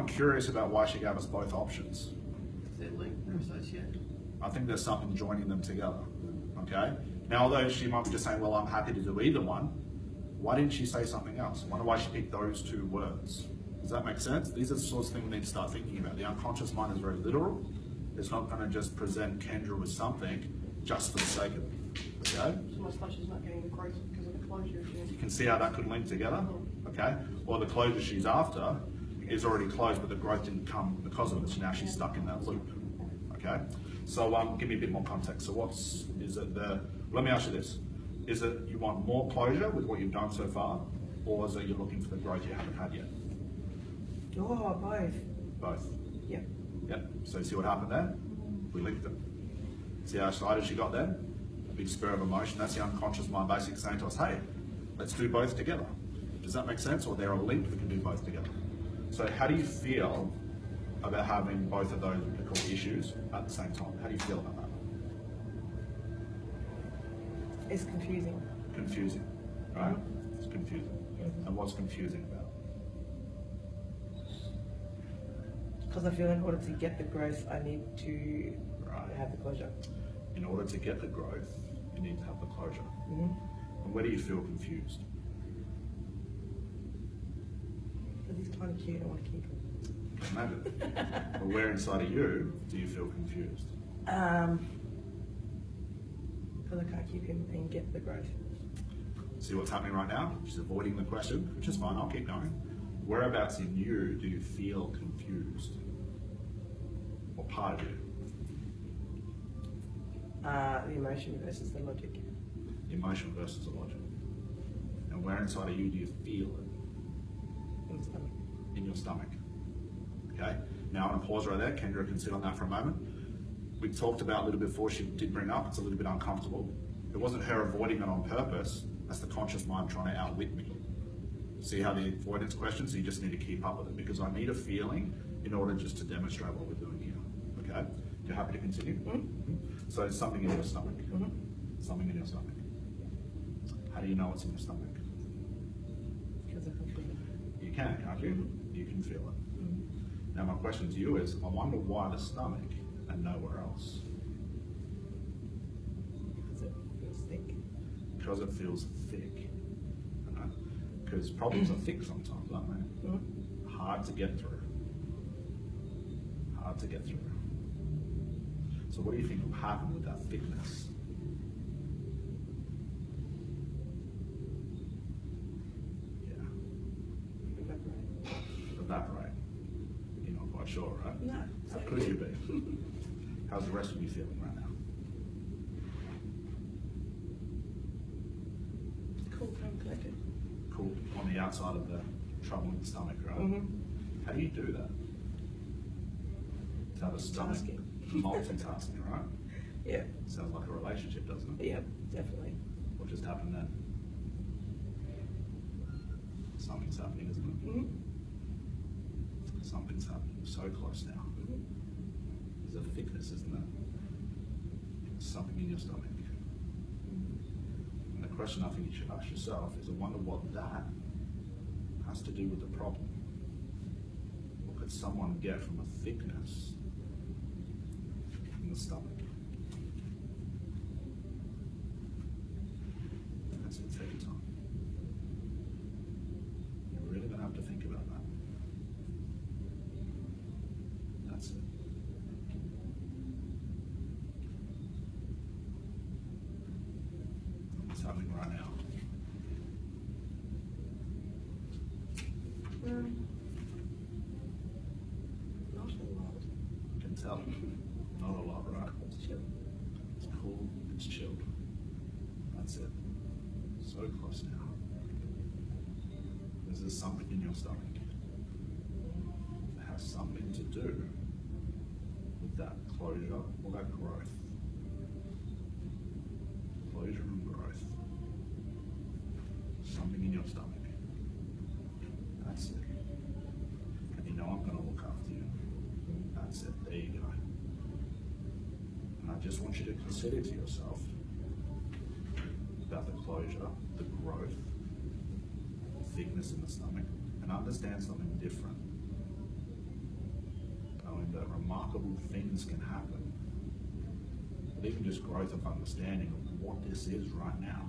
I'm curious about why she gave us both options. They're linked, they're associated. I think there's something joining them together, okay? Now, although she might be just saying, well, I'm happy to do either one, why didn't she say something else? I wonder why she picked those two words. Does that make sense? These are the sorts of things we need to start thinking about. The unconscious mind is very literal. It's not going to just present Kendra with something just for the sake of it, okay? So most likely she's not getting the growth because of the closure. You can see how that could link together, okay? Or the closure she's after is already closed, but the growth didn't come because of it, so now she's stuck in that loop, okay? So give me a bit more context. So let me ask you this. Is it you want more closure with what you've done so far, or is it you're looking for the growth you haven't had yet? Oh, both. Both? Yep. Yep. So see what happened there? We linked them. See how excited she got there? A big spur of emotion. That's the unconscious mind basically saying to us, hey, let's do both together. Does that make sense? Or they're all linked, we can do both together. So how do you feel about having both of those what we call issues at the same time? How do you feel about that? It's confusing. Confusing, right? It's confusing. And what's confusing about it? Because I feel in order to get the growth, I need to have the closure. In order to get the growth, you need to have the closure. And where do you feel confused? Because he's kind of cute, I want to keep him. Imagine. But where inside of you do you feel confused? Because I can't keep him and get the growth. See what's happening right now? She's avoiding the question, which is fine, I'll keep going. Whereabouts in you do you feel confused? What part of you? The emotion versus the logic. Emotion versus the logic. And where inside of you do you feel it? In the stomach. In your stomach. Okay? Now I'm going to pause right there. Kendra can sit on that for a moment. We talked about a little bit before, she did bring up, it's a little bit uncomfortable. It wasn't her avoiding it on purpose, that's the conscious mind trying to outwit me. See how the avoidance question, so you just need to keep up with it, because I need a feeling in order just to demonstrate what we're doing here. Okay? You're happy to continue? So it's something in your stomach. Something in your stomach. How do you know it's in your stomach? Because I can feel it. You can, can't you? You can feel it. Now my question to you is, I wonder why the stomach and nowhere else? Because it feels thick. Because it feels thick. Because problems are thick sometimes, aren't they? Hard to get through. Hard to get through. So what do you think will happen with that thickness? Yeah. Evaporate. You're not quite sure, right? No. How could you be? How's the rest of you feeling right now? Cool, calm, collected. Cool. On the outside of the trouble in the stomach, right? How do you do that? To have a stomach multitasking, right? Yeah. Sounds like a relationship, doesn't it? Yeah, definitely. What just happened then? Something's happening, isn't it? Something's happening. We're so close now. There's a thickness, isn't there? Something in your stomach. And the question I think you should ask yourself is, I wonder what that has to do with the problem. What could someone get from a thickness in the stomach? That's it, take your time. You're really going to have to think about that. That's it. What's happening right now? Not a lot. I can tell. Not a lot, right? It's chill. It's cool, it's chilled. That's it. So close now. Is there something in your stomach that has something to do with that closure or that growth? Closure and growth. Something in your stomach. That's it. And you know I'm going to look after you. That's it. There you go. And I just want you to consider to yourself about the closure, the growth, thickness in the stomach, and understand something different. remarkable things can happen. But even just growth of understanding of what this is right now.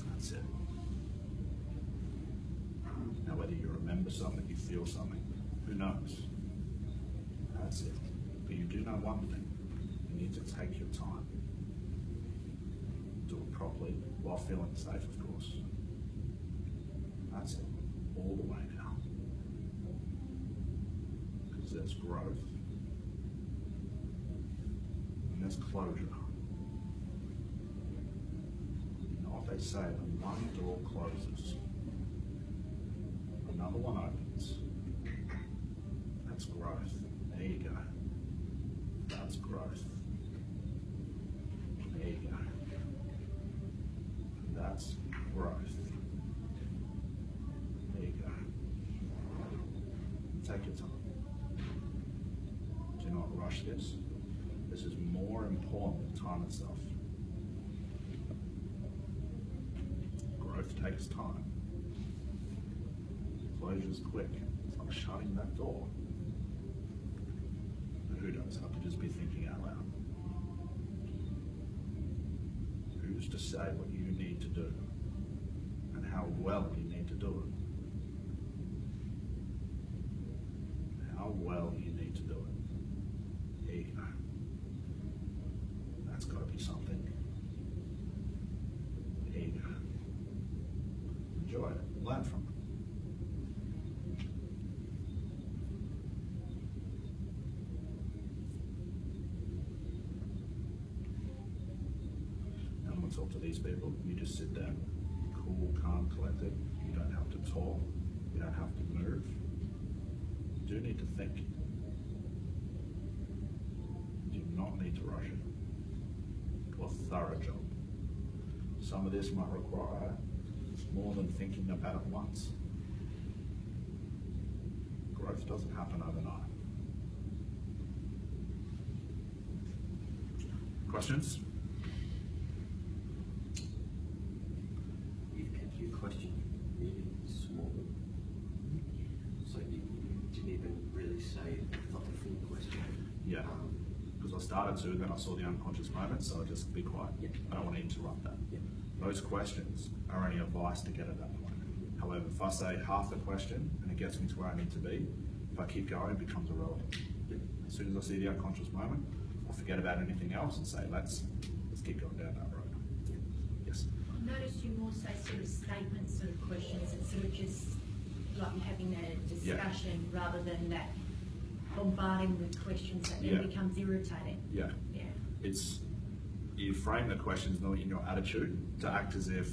That's it. Now whether you remember something, you feel something, who knows? That's it. But you do know one thing. You need to take your time. Do it properly while feeling safe, of course. That's it. All the way now. Because there's growth. And there's closure. You know what they say, when one door closes, another one opens. That's growth. There you go. That's growth. There you go. That's growth. There you go. Take your time. Do not rush this. This is more important than time itself. Growth takes time. Closure's quick. It's like shutting that door. But who does have to just be thinking out loud? Who's to say what you need to do and how well you need to do it? How well you need to do it. There you go. That's got to be something. There you go. Enjoy it. Learn from it. Talk to these people, you just sit there, cool, calm, collected. You don't have to talk, you don't have to move. You do need to think. You do not need to rush it. Do a thorough job. Some of this might require more than thinking about it once. Growth doesn't happen overnight. Questions? Question really small, so you didn't even really say not the full question. Yeah, because I started to, then I saw the unconscious moment, so I just be quiet. Yeah. I don't want to interrupt that. Yeah. Those questions are only advice to get at that point. However, if I say half the question and it gets me to where I need to be, if I keep going, it becomes irrelevant. Yeah. As soon as I see the unconscious moment, I'll forget about anything else and say, let's keep going down that road. Yeah. Yes. Notice you more say sort of statements, sort of questions. It's sort of just like you're having a discussion rather than that bombarding with questions that then becomes irritating. Yeah. Yeah. It's, you frame the questions in your attitude to act as if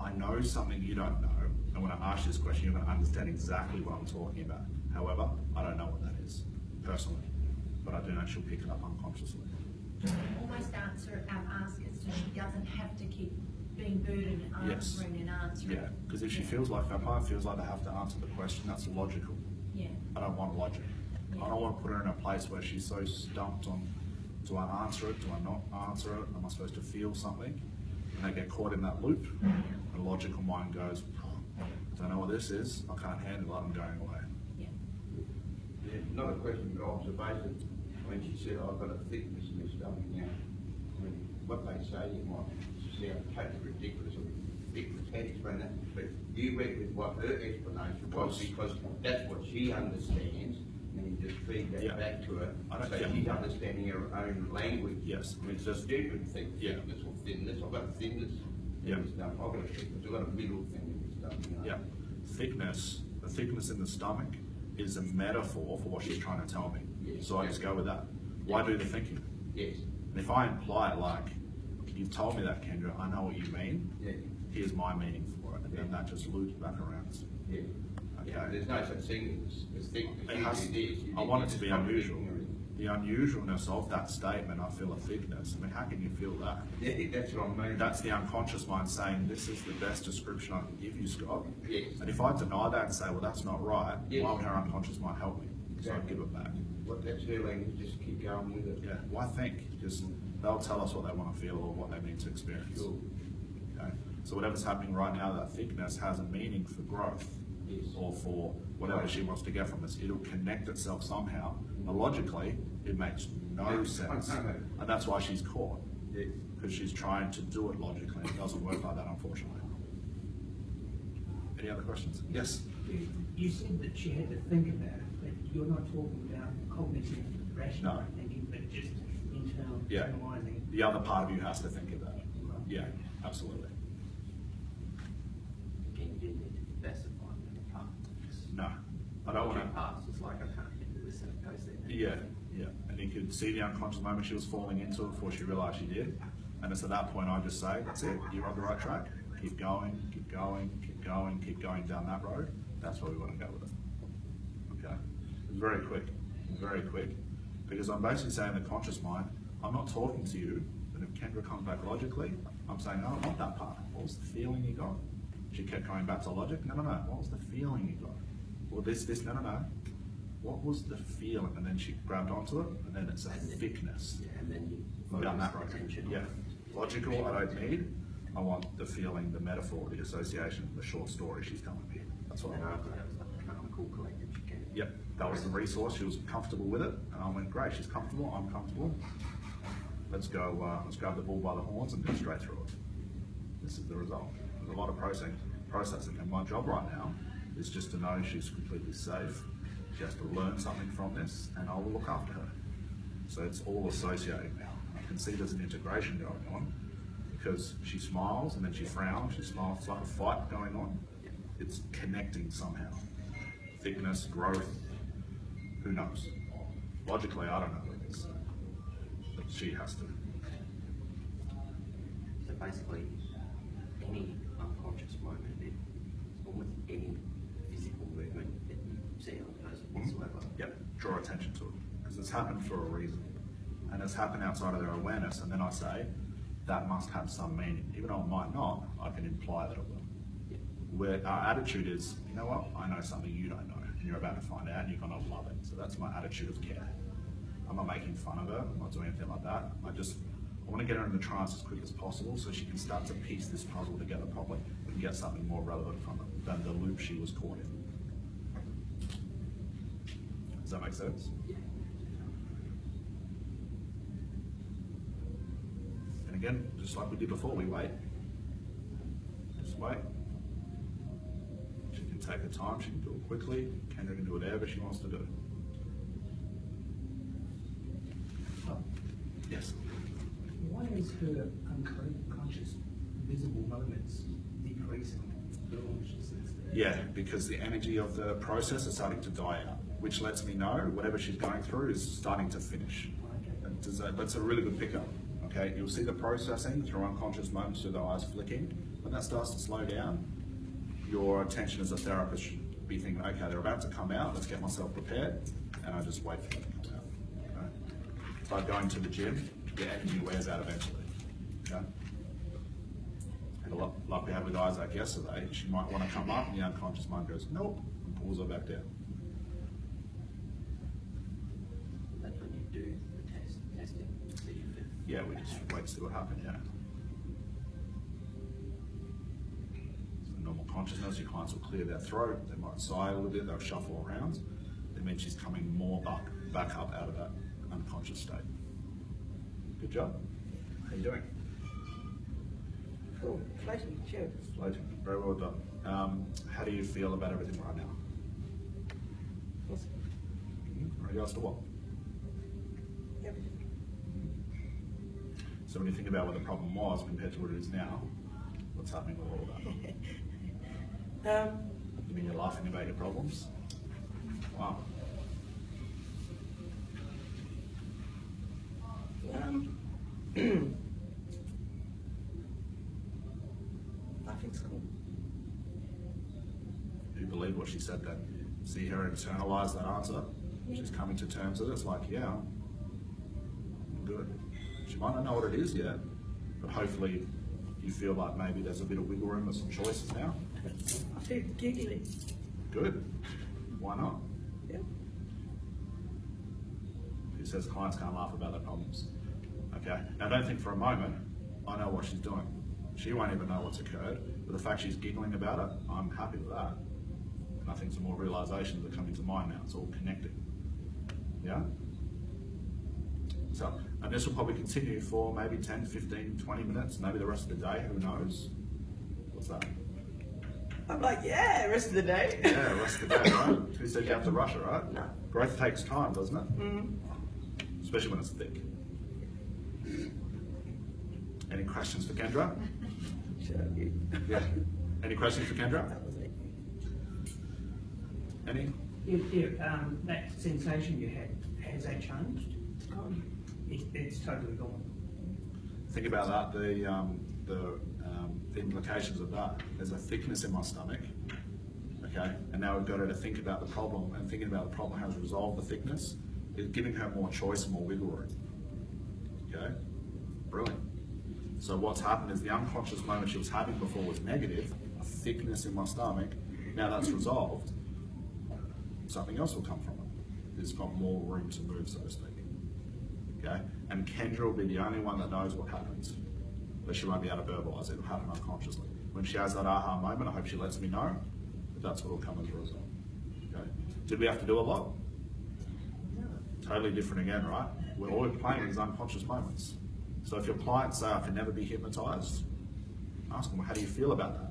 I know something you don't know, and when I ask you this question, you're going to understand exactly what I'm talking about. However, I don't know what that is personally, but I do know she'll pick it up unconsciously. Almost ask it so she doesn't have to keep being burdened and answering and answering. Yeah, because if she feels like vampire feels like they have to answer the question, that's logical. Yeah. I don't want logic. Yeah. I don't want to put her in a place where she's so stumped on, do I answer it, do I not answer it, am I supposed to feel something? And they get caught in that loop, the logical mind goes, don't know what this is, I can't handle it, I'm going away. Yeah. Yeah, not a question, but observation. When she said, I've got a thickness in my stomach now, I mean, what they say, you might sound totally ridiculous or ridiculous. How do you explain that? But you went with what her explanation was because that's what she understands, and you just feed that back to her. So she's understanding her own language. Yes. I mean, it's a stupid thing, thickness or thinness. I've got a thinness in my stomach. I've got a thickness. I've got a middle thing in my stomach. You know? Yeah. Thickness, the thickness in the stomach is a metaphor for what she's trying to tell me. Yes. So I just go with that. Why do the thinking? Yes. And if I imply it like, you've told me that, Kendra, I know what you mean, Yeah. here's my meaning for it, and then that just loops back around. Yeah. Okay. Yeah, there's no such thing as thickness. I want it to be unusual. The unusualness of that statement, I feel a thickness. I mean, how can you feel that? Yeah, that's what I mean. That's the unconscious mind saying, this is the best description I can give you, Scott. Yes. And if I deny that and say, well, that's not right, Yes. why would her unconscious mind help me? So I give it back. What that's her language, just keep going with it. Yeah, why think? Just, they'll tell us what they want to feel or what they need to experience. Sure. Okay? So whatever's happening right now, that thickness has a meaning for growth. Yes. or for whatever she wants to get from this. It'll connect itself somehow. Now, logically, it makes no sense. And that's why she's caught. Yes. Because she's trying to do it logically. It doesn't work like that, unfortunately. Any other questions? Yes? You said that she had to think about it, but you're not talking about cognitive, rational thinking, but just internal, internalizing. The other part of you has to think about it. Yeah, absolutely. Again, you didn't need to specify the parts. No, I don't want to. Parts, it's like I can't do this and it goes there. Yeah. And you could see the unconscious moment she was falling into it before she realised she did. And it's at that point I just say, that's it, you're on the right track. Keep going, keep going, keep going, keep going down that road. That's where we want to go with it. Okay? It's very quick. Because I'm basically saying the conscious mind, I'm not talking to you, but if Kendra comes back logically, I'm saying, no, I want that part. What was the feeling you got? She kept going back to logic. No. What was the feeling you got? Well, this. No. What was the feeling? And then she grabbed onto it, and then it's a thickness. Yeah, and then you Down that focus road. attention. Yeah. Logical, I don't need. I want the feeling, the metaphor, the association, the short story she's telling me. That's what And I want. after that was like calm, cool, collected. She can. Yep, that was the resource. She was comfortable with it, and I went, great. She's comfortable. I'm comfortable. Let's go. Let's grab the bull by the horns and go straight through it. This is the result. There's a lot of processing, and my job right now is just to know she's completely safe. She has to learn something from this, and I will look after her. So it's all associated now. I can see there's an integration going on because she smiles and then she frowns. She smiles. It's like a fight going on. It's connecting somehow. Thickness, growth. Who knows? Logically, I don't know what it is. But she has to. So basically, any unconscious moment, almost any physical movement that you see on the person whatsoever. Yep, draw attention to it. Because it's happened for a reason. And it's happened outside of their awareness. And then I say, that must have some meaning. Even though it might not, I can imply that it will. Yeah. Where our attitude is, you know what, I know something you don't know. And you're about to find out and you're going to love it. So that's my attitude of care. I'm not making fun of her. I'm not doing anything like that. I want to get her into trance as quick as possible so she can start to piece this puzzle together properly and get something more relevant from it than the loop she was caught in. Does that make sense? Yeah. And again, just like we did before, we wait. Just wait. She can take her time, she can do it quickly, Kendra can do whatever she wants to do. Oh, yes? Why is her unconscious visible moments decreasing? Yeah, because the energy of the process is starting to die out, which lets me know whatever she's going through is starting to finish. That's a really good pickup. Okay, you'll see the processing through unconscious moments through the eyes flicking. When that starts to slow down, your attention as a therapist should be thinking, okay, they're about to come out, let's get myself prepared, and I just wait for them to come out. Okay? It's like going to the gym, your energy wears out eventually. Okay? Like we had with Isaac yesterday, she might want to come up and the unconscious mind goes, nope, and pulls her back down. That's when you do the testing, see if it. Yeah, we just wait to see what happens, yeah. So normal consciousness, your clients will clear their throat, they might sigh a little bit, they'll shuffle around. It means she's coming more back up out of that unconscious state. Good job. How are you doing? Cool. Floating, sure. Floating. Very well done. How do you feel about everything right now? Awesome. In regards to what? Everything. So when you think about what the problem was compared to what it is now, what's happening with all of that? You mean you're laughing about your problems? Wow. Nothing's cool. You believe what she said then? See her internalize that answer? She's coming to terms with it. It's like, yeah, I'm good. She might not know what it is yet, but hopefully you feel like maybe there's a bit of wiggle room with some choices now. I feel giggly. Good. Why not? Yeah. Who says clients can't laugh about their problems? Okay. Now don't think for a moment, I know what she's doing. She won't even know what's occurred, but the fact she's giggling about it, I'm happy with that. And I think some more realizations are coming to mind now. It's all connected. Yeah? So, and this will probably continue for maybe 10, 15, 20 minutes, maybe the rest of the day, who knows? What's that? I'm like, yeah, rest of the day. Yeah, rest of the day, right? Who said you have to rush it, right? No. Growth takes time, doesn't it? Mm. Especially when it's thick. Any questions for Kendra? Sure, you. Yeah. Any questions for Kendra? That was it. Any? That sensation you had, has that changed? It's gone. It's totally gone. Think about that. The implications of that. There's a thickness in my stomach. Okay, and now we've got her to think about the problem, and thinking about the problem has resolved the thickness. Is giving her more choice and more wiggle room. Okay, brilliant. So what's happened is the unconscious moment she was having before was negative, a thickness in my stomach. Now that's resolved, something else will come from it. It's got more room to move, so to speak. Okay, and Kendra will be the only one that knows what happens, but she won't be able to verbalize it. It'll happen unconsciously. When she has that aha moment, I hope she lets me know, but that's what will come as a result. Okay, did we have to do a lot? Totally different again, right? We're all playing these unconscious moments. So if your clients say, I can never be hypnotized, ask them, well, how do you feel about that?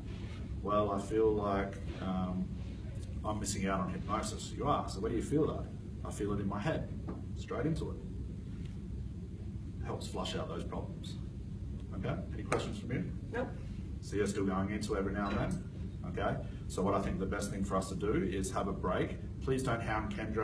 Well, I feel like I'm missing out on hypnosis. You are, so where do you feel that? I feel it in my head. Straight into it. Helps flush out those problems. Okay, any questions from you? Nope. So you're still going into every now and then? Okay, so what I think the best thing for us to do is have a break. Please don't hound Kendra